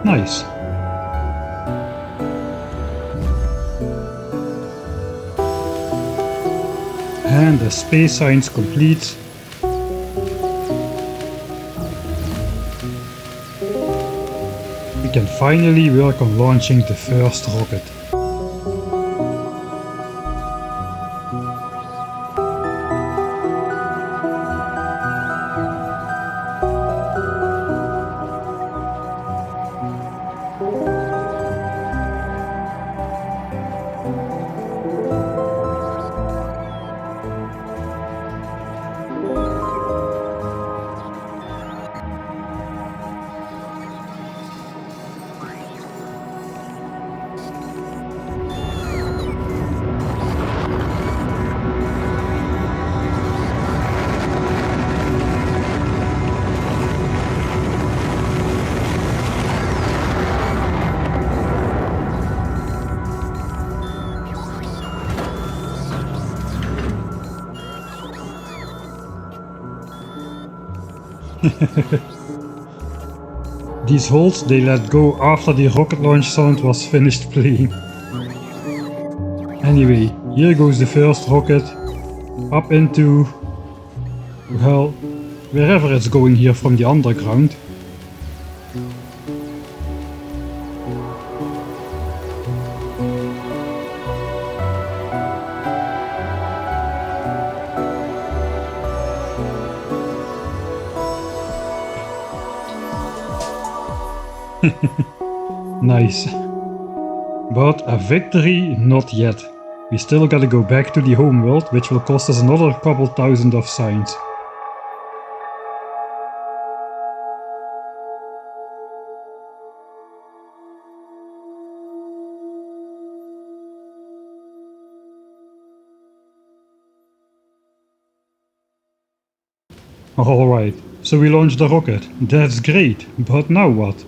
Nice. And the space science complete. We can finally work on launching the first rocket. These holes they let go after the rocket launch sound was finished playing. Anyway, here goes the first rocket up into, well, wherever it's going here from the underground. Nice. But a victory not yet. We still gotta go back to the homeworld, which will cost us another couple thousand of signs. Alright, so we launched the rocket. That's great, but now what?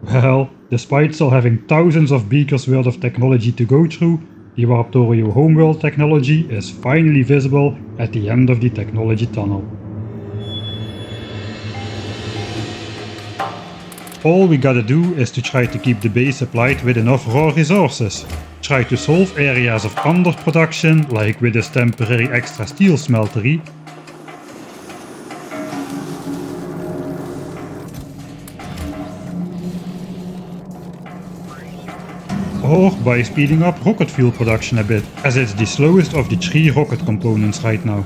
Well, despite still having thousands of beakers worth of technology to go through, the Warpzone homeworld technology is finally visible at the end of the technology tunnel. All we gotta do is to try to keep the base supplied with enough raw resources. Try to solve areas of underproduction, like with this temporary extra steel smeltery, or by speeding up rocket fuel production a bit, as it's the slowest of the 3 rocket components right now.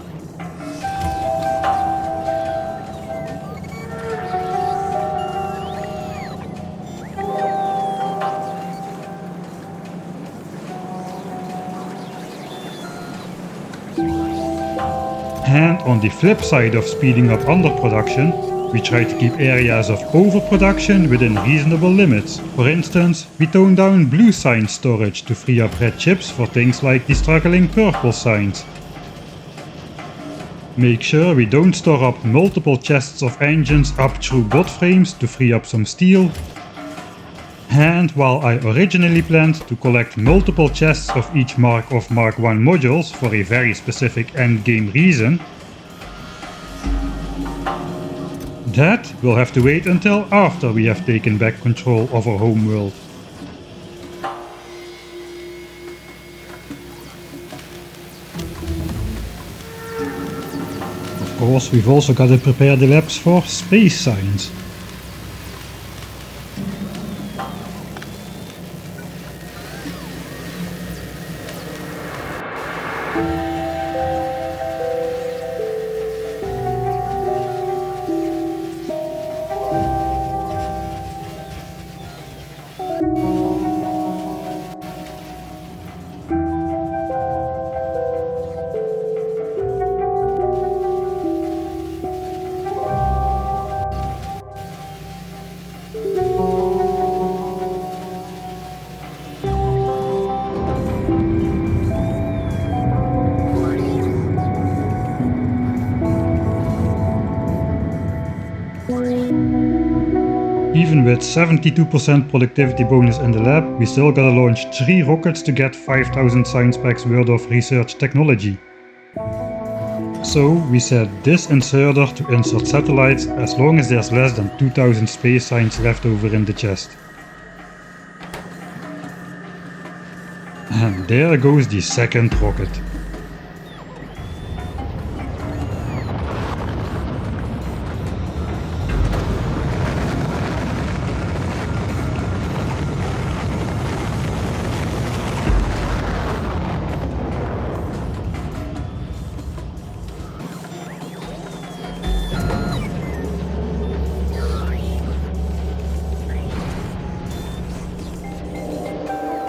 And on the flip side of speeding up underproduction, we try to keep areas of overproduction within reasonable limits. For instance, we tone down blue sign storage to free up red chips for things like the struggling purple signs. Make sure we don't store up multiple chests of engines up through bot frames to free up some steel. And while I originally planned to collect multiple chests of each Mark of Mark 1 modules for a very specific endgame reason, that will have to wait until after we have taken back control of our homeworld. Of course, we've also got to prepare the labs for space science. Even with 72% productivity bonus in the lab, we still gotta launch 3 rockets to get 5000 science packs worth of research technology. So we set this inserter to insert satellites as long as there's less than 2000 space signs left over in the chest. And there goes the second rocket.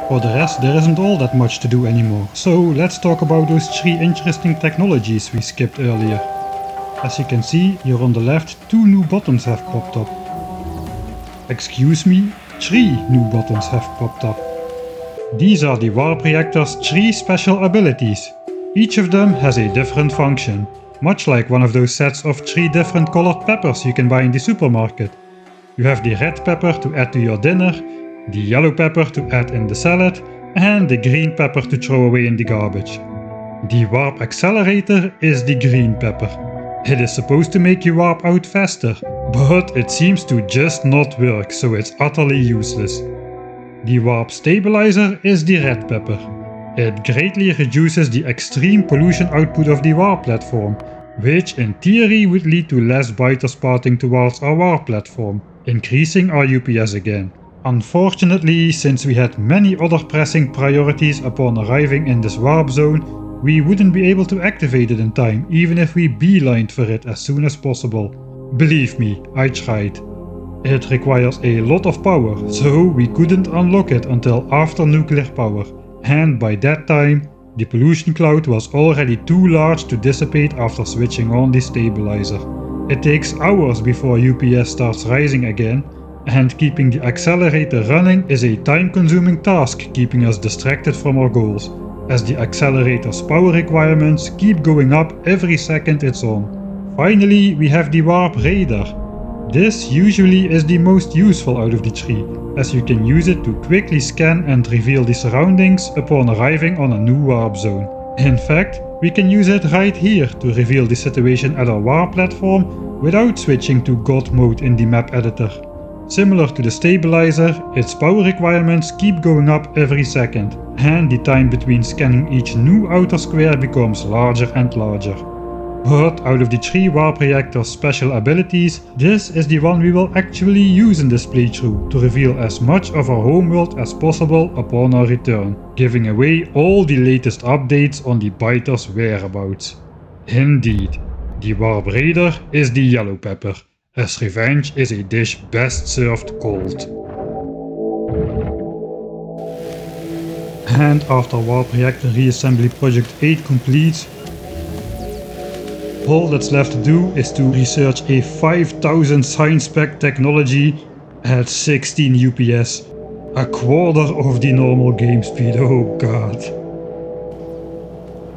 For the rest, there isn't all that much to do anymore, so let's talk about those 3 interesting technologies we skipped earlier. As you can see, here on the left, 2 new buttons have popped up. Excuse me, 3 new buttons have popped up. These are the Warp Reactor's 3 special abilities. Each of them has a different function, much like one of those sets of 3 different colored peppers you can buy in the supermarket. You have the red pepper to add to your dinner, the yellow pepper to add in the salad, and the green pepper to throw away in the garbage. The warp accelerator is the green pepper. It is supposed to make you warp out faster, but it seems to just not work, so it's utterly useless. The warp stabilizer is the red pepper. It greatly reduces the extreme pollution output of the warp platform, which in theory would lead to less biters parting towards our warp platform, increasing our UPS again. Unfortunately, since we had many other pressing priorities upon arriving in this warp zone, we wouldn't be able to activate it in time, even if we beelined for it as soon as possible. Believe me, I tried. It requires a lot of power, so we couldn't unlock it until after nuclear power, and by that time, the pollution cloud was already too large to dissipate after switching on the stabilizer. It takes hours before UPS starts rising again, and keeping the accelerator running is a time-consuming task, keeping us distracted from our goals, as the accelerator's power requirements keep going up every second it's on. Finally, we have the warp radar. This usually is the most useful out of the 3, as you can use it to quickly scan and reveal the surroundings upon arriving on a new warp zone. In fact, we can use it right here to reveal the situation at our warp platform without switching to God mode in the map editor. Similar to the stabilizer, its power requirements keep going up every second, and the time between scanning each new outer square becomes larger and larger. But out of the 3 Warp Reactor's special abilities, this is the one we will actually use in this playthrough to reveal as much of our homeworld as possible upon our return, giving away all the latest updates on the biters' whereabouts. Indeed, the Warp Raider is the yellow pepper, as revenge is a dish best served cold. And after Warp Reactor Reassembly Project 8 completes, all that's left to do is to research a 5000 science spec technology at 16 UPS, a quarter of the normal game speed, oh god.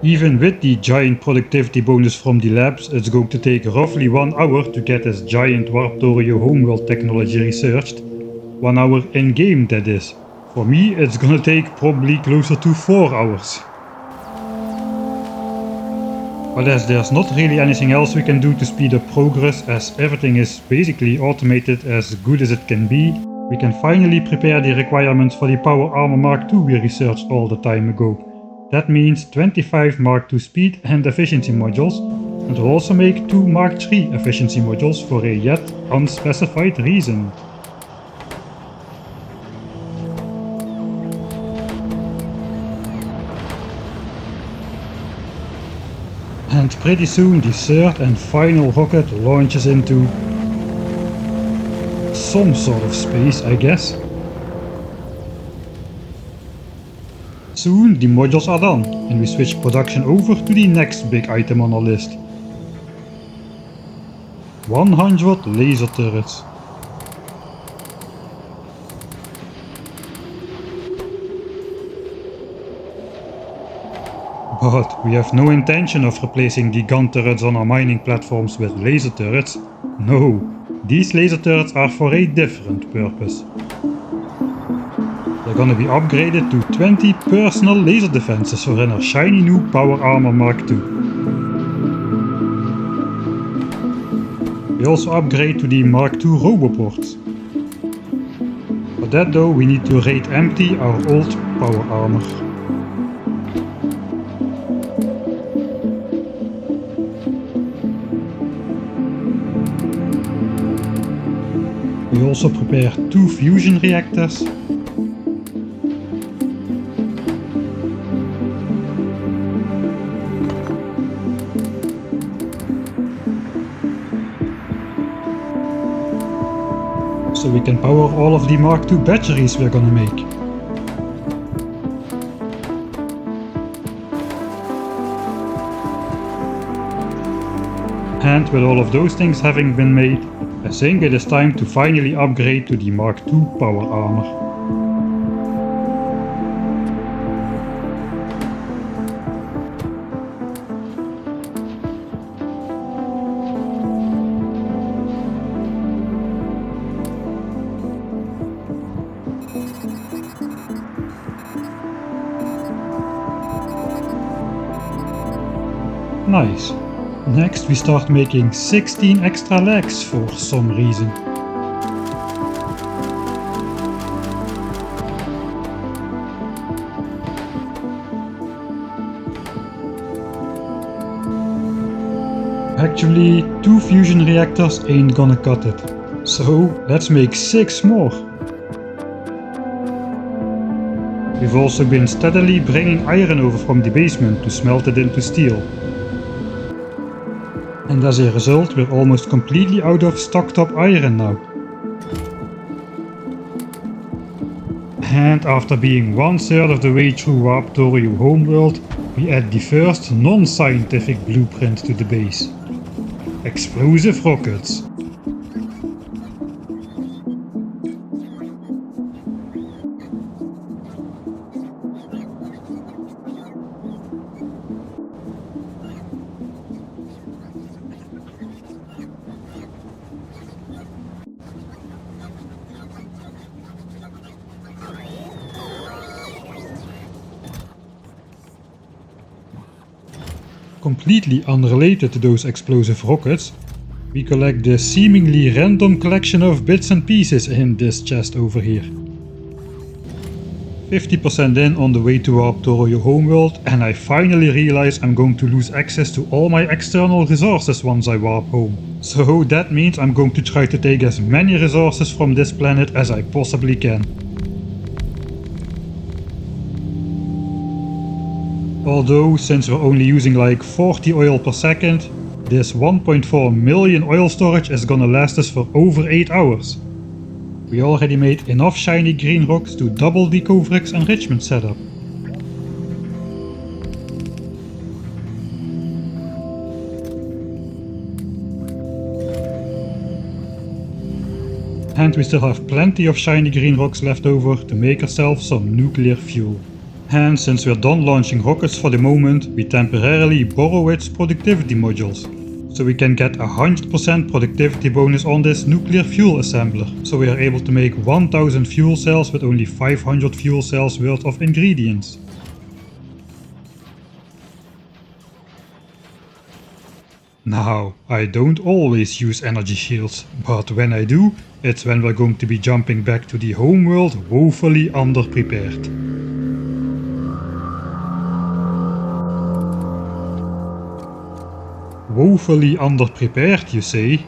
Even with the giant productivity bonus from the labs, it's going to take roughly 1 hour to get this giant Warptorio homeworld technology researched. 1 hour in game, that is. For me, it's gonna take probably closer to 4 hours. But as there's not really anything else we can do to speed up progress, as everything is basically automated as good as it can be, we can finally prepare the requirements for the Power Armor Mark II we researched all the time ago. That means 25 Mark II speed and efficiency modules, and we'll also make 2 Mark III efficiency modules for a yet unspecified reason. And pretty soon the 3rd and final rocket launches into some sort of space, I guess. Soon the modules are done, and we switch production over to the next big item on our list. 100 laser turrets. But we have no intention of replacing the gun turrets on our mining platforms with laser turrets. No, these laser turrets are for a different purpose. They're gonna be upgraded to 20 personal laser defenses within our shiny new Power Armor Mark II. We also upgrade to the Mark II roboports. For that though, we need to raid empty our old power armor. We also prepare 2 fusion reactors. So we can power all of the Mark II batteries we're gonna make. And with all of those things having been made, I think it is time to finally upgrade to the Mark II power armor. Nice. Next we start making 16 extra legs for some reason. Actually, 2 fusion reactors ain't gonna cut it. So let's make 6 more. We've also been steadily bringing iron over from the basement to smelt it into steel. And as a result, we're almost completely out of stocked up iron now. And after being 1/3 of the way through Warpzone homeworld, we add the first non-scientific blueprint to the base. Explosive rockets. Completely unrelated to those explosive rockets, we collect the seemingly random collection of bits and pieces in this chest over here. 50% in on the way to Warpzone homeworld, and I finally realize I'm going to lose access to all my external resources once I warp home. So that means I'm going to try to take as many resources from this planet as I possibly can. Although, since we're only using like 40 oil per second, this 1.4 million oil storage is gonna last us for over 8 hours. We already made enough shiny green rocks to double the Covrix enrichment setup. And we still have plenty of shiny green rocks left over to make ourselves some nuclear fuel. And since we're done launching rockets for the moment, we temporarily borrow its productivity modules. So we can get 100% productivity bonus on this nuclear fuel assembler. So we are able to make 1000 fuel cells with only 500 fuel cells worth of ingredients. Now, I don't always use energy shields, but when I do, it's when we're going to be jumping back to the homeworld woefully underprepared. Woefully underprepared, you say?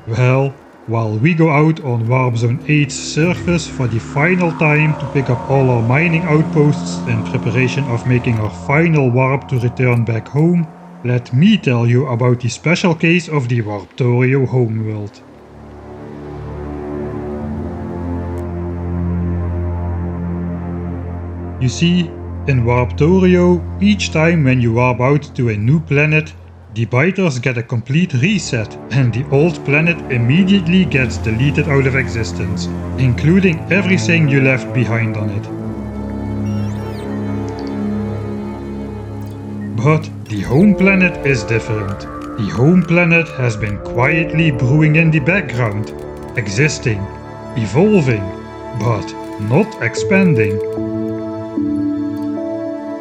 Well, while we go out on Warpzone 8's surface for the final time to pick up all our mining outposts in preparation of making our final warp to return back home, let me tell you about the special case of the Warpzone homeworld. You see, in Warpzone, each time when you warp out to a new planet, the biters get a complete reset and the old planet immediately gets deleted out of existence, including everything you left behind on it. But the home planet is different. The home planet has been quietly brewing in the background, existing, evolving, but not expanding.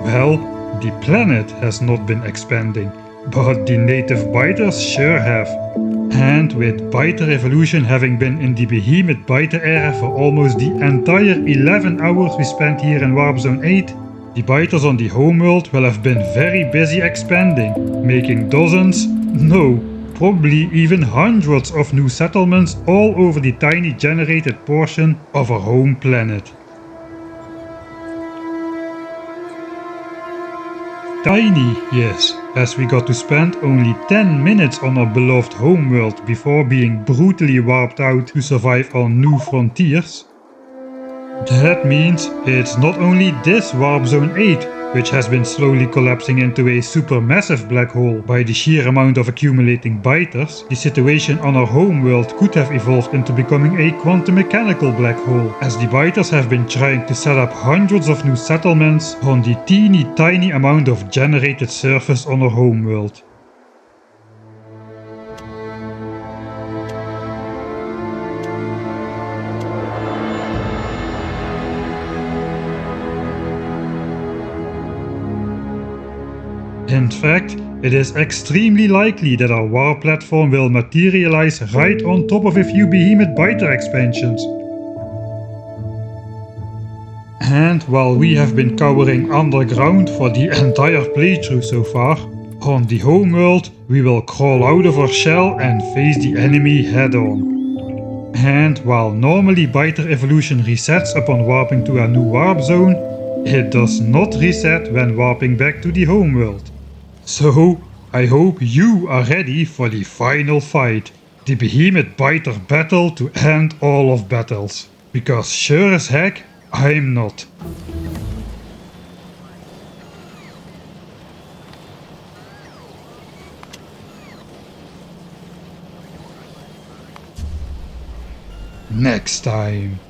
Well, the planet has not been expanding, but the native biters sure have. And with Biter Evolution having been in the Behemoth Biter era for almost the entire 11 hours we spent here in Warpzone 8, the biters on the homeworld will have been very busy expanding, making dozens, no, probably even hundreds of new settlements all over the tiny generated portion of our home planet. Tiny, yes, as we got to spend only 10 minutes on our beloved homeworld before being brutally warped out to survive on new frontiers. That means it's not only this Warpzone 8, which has been slowly collapsing into a supermassive black hole by the sheer amount of accumulating biters. The situation on our homeworld could have evolved into becoming a quantum mechanical black hole, as the biters have been trying to set up hundreds of new settlements on the teeny tiny amount of generated surface on our homeworld. In fact, it is extremely likely that our warp platform will materialize right on top of a few Behemoth Biter expansions. And while we have been cowering underground for the entire playthrough so far, on the homeworld we will crawl out of our shell and face the enemy head on. And while normally Biter Evolution resets upon warping to a new warp zone, it does not reset when warping back to the homeworld. So, I hope you are ready for the final fight, the Behemoth Biter battle to end all of battles. Because sure as heck, I'm not. Next time.